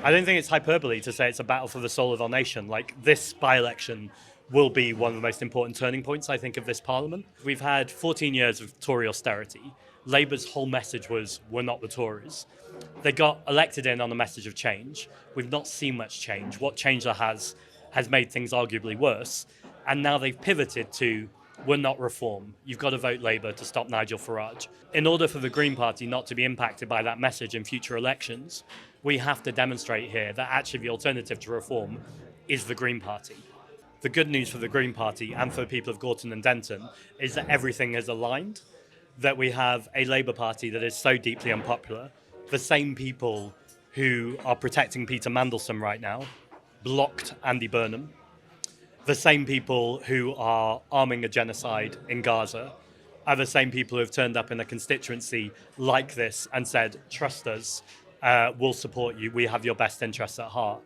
I don't think it's hyperbole to say it's a battle for the soul of our nation. Like, this by-election will be one of the most important turning points, I think, of this parliament. We've had 14 years of Tory austerity. Labour's whole message was, we're not the Tories. They got elected in on a message of change. We've not seen much change. What change there has made things arguably worse. And now they've pivoted to, we're not reform. You've got to vote Labour to stop Nigel Farage. In order for the Green Party not to be impacted by that message in future elections, we have to demonstrate here that actually the alternative to reform is the Green Party. The good news for the Green Party and for the people of Gorton and Denton is that everything is aligned, that we have a Labour Party that is so deeply unpopular. The same people who are protecting Peter Mandelson right now blocked Andy Burnham. The same people who are arming a genocide in Gaza are the same people who have turned up in a constituency like this and said, trust us, we'll support you, we have your best interests at heart.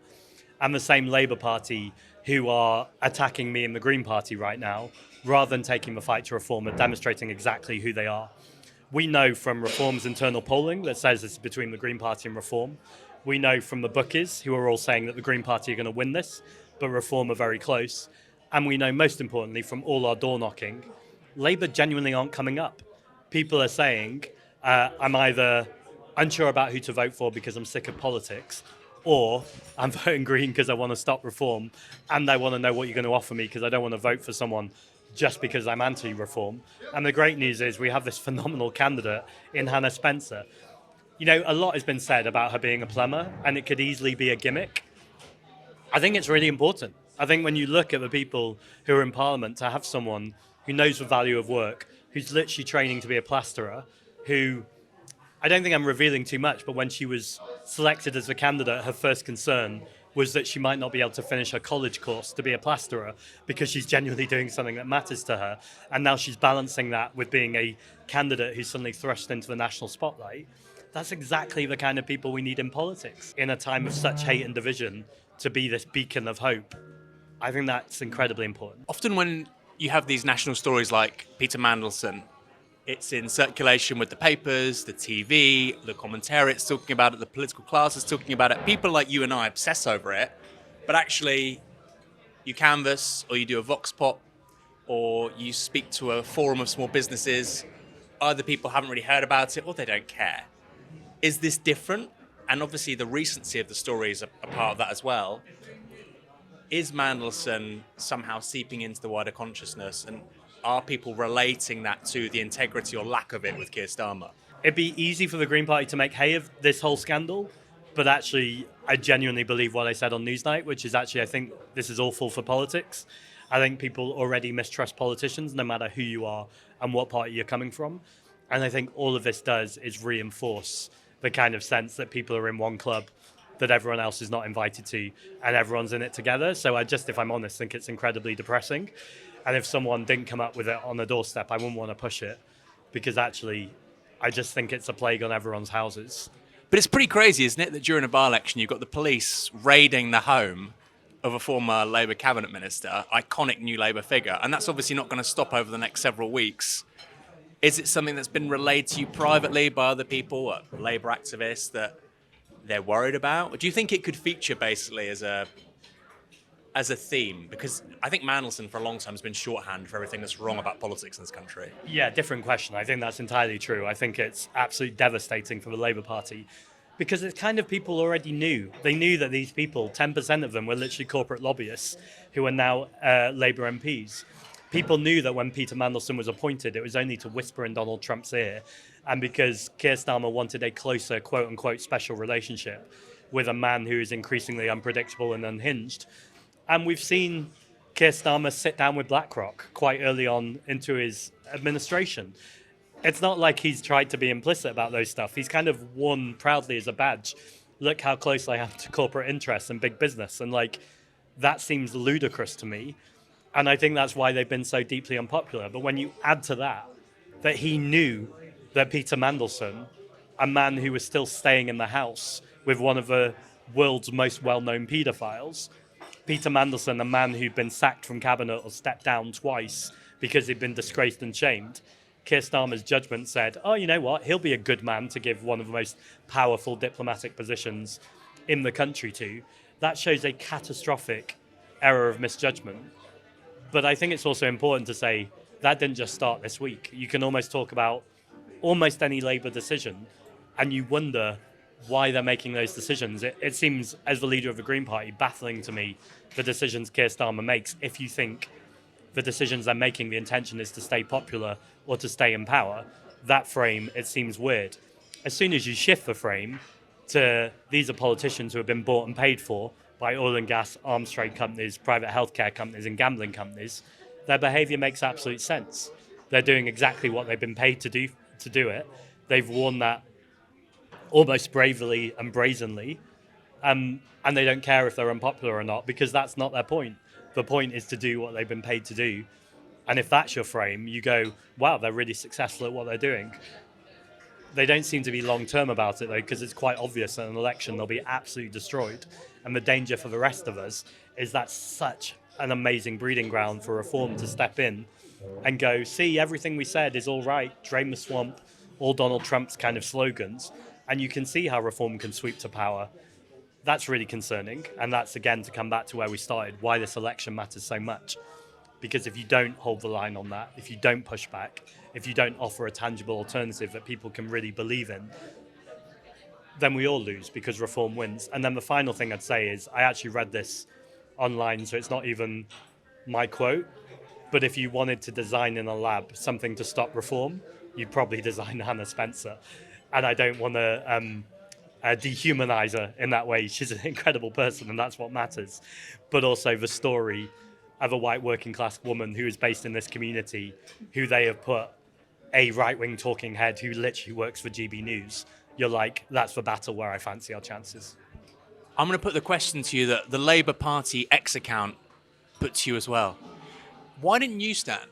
And the same Labour Party who are attacking me in the Green Party right now, rather than taking the fight to reform and demonstrating exactly who they are. We know from Reform's internal polling that says it's between the Green Party and Reform. We know from the bookies, who are all saying that the Green Party are going to win this, but Reform are very close. And we know, most importantly, from all our door knocking, Labour genuinely aren't coming up. People are saying, I'm either unsure about who to vote for because I'm sick of politics, or I'm voting Green because I want to stop Reform, and I want to know what you're going to offer me because I don't want to vote for someone just because I'm anti-reform. And the great news is we have this phenomenal candidate in Hannah Spencer. You know, a lot has been said about her being a plumber, and it could easily be a gimmick. I think it's really important. I think when you look at the people who are in Parliament, to have someone who knows the value of work, who's literally training to be a plasterer, who, I don't think I'm revealing too much, but when she was selected as a candidate, her first concern was that she might not be able to finish her college course to be a plasterer because she's genuinely doing something that matters to her. And now she's balancing that with being a candidate who's suddenly thrust into the national spotlight. That's exactly the kind of people we need in politics in a time of such hate and division, to be this beacon of hope. I think that's incredibly important. Often when you have these national stories like Peter Mandelson, it's in circulation with the papers, the TV, the commentariats talking about it, the political classes talking about it. People like you and I obsess over it, but actually you canvass or you do a vox pop or you speak to a forum of small businesses, either people haven't really heard about it or they don't care. Is this different? And obviously the recency of the story is a part of that as well. Is Mandelson somehow seeping into the wider consciousness, and are people relating that to the integrity or lack of it with Keir Starmer? It'd be easy for the Green Party to make hay of this whole scandal, but actually I genuinely believe what I said on Newsnight, which is actually I think this is awful for politics. I think people already mistrust politicians no matter who you are and what party you're coming from. And I think all of this does is reinforce the kind of sense that people are in one club that everyone else is not invited to, and everyone's in it together. So I just, if I'm honest, think it's incredibly depressing. And if someone didn't come up with it on the doorstep, I wouldn't want to push it, because actually, I just think it's a plague on everyone's houses. But it's pretty crazy, isn't it, that during a by-election, you've got the police raiding the home of a former Labour cabinet minister, iconic new Labour figure, and that's obviously not going to stop over the next several weeks. Is it something that's been relayed to you privately by other people, Labour activists, that they're worried about? Or do you think it could feature basically as a theme? Because I think Mandelson for a long time has been shorthand for everything that's wrong about politics in this country. Yeah, different question. I think that's entirely true. I think it's absolutely devastating for the Labour Party, because it's kind of people already knew. They knew that these people, 10% of them, were literally corporate lobbyists who are now Labour MPs. People knew that when Peter Mandelson was appointed, it was only to whisper in Donald Trump's ear, and because Keir Starmer wanted a closer, quote-unquote, special relationship with a man who is increasingly unpredictable and unhinged. And we've seen Keir Starmer sit down with BlackRock quite early on into his administration. It's not like he's tried to be implicit about those stuff. He's kind of worn proudly as a badge, look how close I am to corporate interests and big business. And that seems ludicrous to me. And I think that's why they've been so deeply unpopular. But when you add to that he knew that Peter Mandelson, a man who was still staying in the house with one of the world's most well-known paedophiles, Peter Mandelson, a man who'd been sacked from cabinet or stepped down twice because he'd been disgraced and shamed, Keir Starmer's judgment said, oh, you know what, he'll be a good man to give one of the most powerful diplomatic positions in the country to, that shows a catastrophic error of misjudgment. But I think it's also important to say that didn't just start this week. You can almost talk about almost any Labour decision, and you wonder why they're making those decisions. It seems, as the leader of the Green Party, baffling to me the decisions Keir Starmer makes if you think the decisions they're making, the intention is to stay popular or to stay in power. That frame, it seems weird. As soon as you shift the frame to these are politicians who have been bought and paid for by oil and gas, arms trade companies, private healthcare companies and gambling companies, their behaviour makes absolute sense. They're doing exactly what they've been paid to do it. They've worn that almost bravely and brazenly, and they don't care if they're unpopular or not, because that's not their point. The point is to do what they've been paid to do. And if that's your frame, you go, wow, they're really successful at what they're doing. They don't seem to be long-term about it, though, because it's quite obvious that in an election they'll be absolutely destroyed. And the danger for the rest of us is that's such an amazing breeding ground for reform to step in and go, see, everything we said is all right, drain the swamp, all Donald Trump's kind of slogans. And you can see how reform can sweep to power. That's really concerning. And that's, again, to come back to where we started, why this election matters so much. Because if you don't hold the line on that, if you don't push back, if you don't offer a tangible alternative that people can really believe in, then we all lose because reform wins. And then the final thing I'd say is, I actually read this online, so it's not even my quote, but if you wanted to design in a lab something to stop reform, you'd probably design Hannah Spencer. And I don't want to dehumanize her in that way. She's an incredible person, and that's what matters. But also the story of a white working class woman who is based in this community, who they have put a right-wing talking head who literally works for GB News. You're like, that's the battle where I fancy our chances. I'm going to put the question to you that the Labour Party X account put to you as well. Why didn't you stand?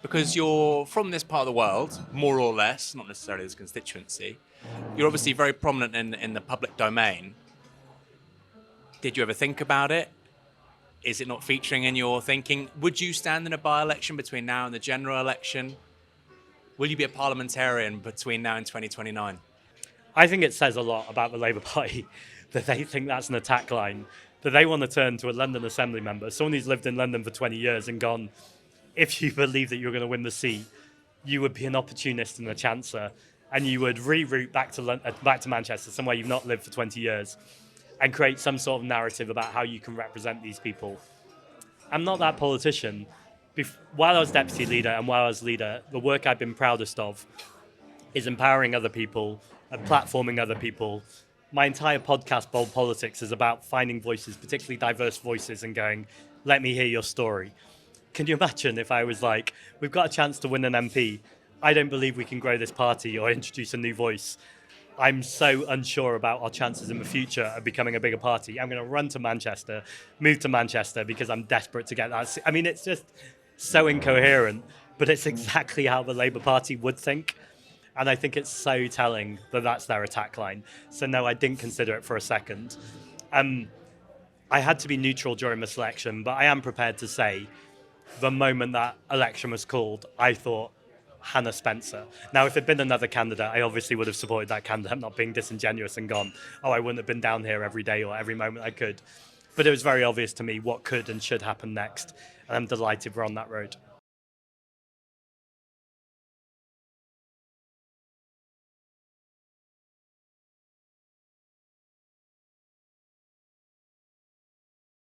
Because you're from this part of the world, more or less, not necessarily this constituency. You're obviously very prominent in the public domain. Did you ever think about it? Is it not featuring in your thinking? Would you stand in a by-election between now and the general election? Will you be a parliamentarian between now and 2029? I think it says a lot about the Labour Party that they think that's an attack line, that they want to turn to a London Assembly member, someone who's lived in London for 20 years and gone, if you believe that you're going to win the seat, you would be an opportunist and a chancer, and you would reroute back to Manchester, somewhere you've not lived for 20 years, and create some sort of narrative about how you can represent these people. I'm not that politician. While I was deputy leader and while I was leader, the work I've been proudest of is empowering other people and platforming other people. My entire podcast, Bold Politics, is about finding voices, particularly diverse voices, and going, let me hear your story. Can you imagine if I was like, we've got a chance to win an MP. I don't believe we can grow this party or introduce a new voice. I'm so unsure about our chances in the future of becoming a bigger party. I'm going to run to Manchester, move to Manchester because I'm desperate to get that. I mean, it's just so incoherent, but it's exactly how the Labour Party would think. And I think it's so telling that that's their attack line. So no, I didn't consider it for a second. I had to be neutral during this election, but I am prepared to say the moment that election was called, I thought Hannah Spencer. Now, if it'd been another candidate, I obviously would have supported that candidate. I'm not being disingenuous and gone, I wouldn't have been down here every day or every moment I could. But it was very obvious to me what could and should happen next. And I'm delighted we're on that road.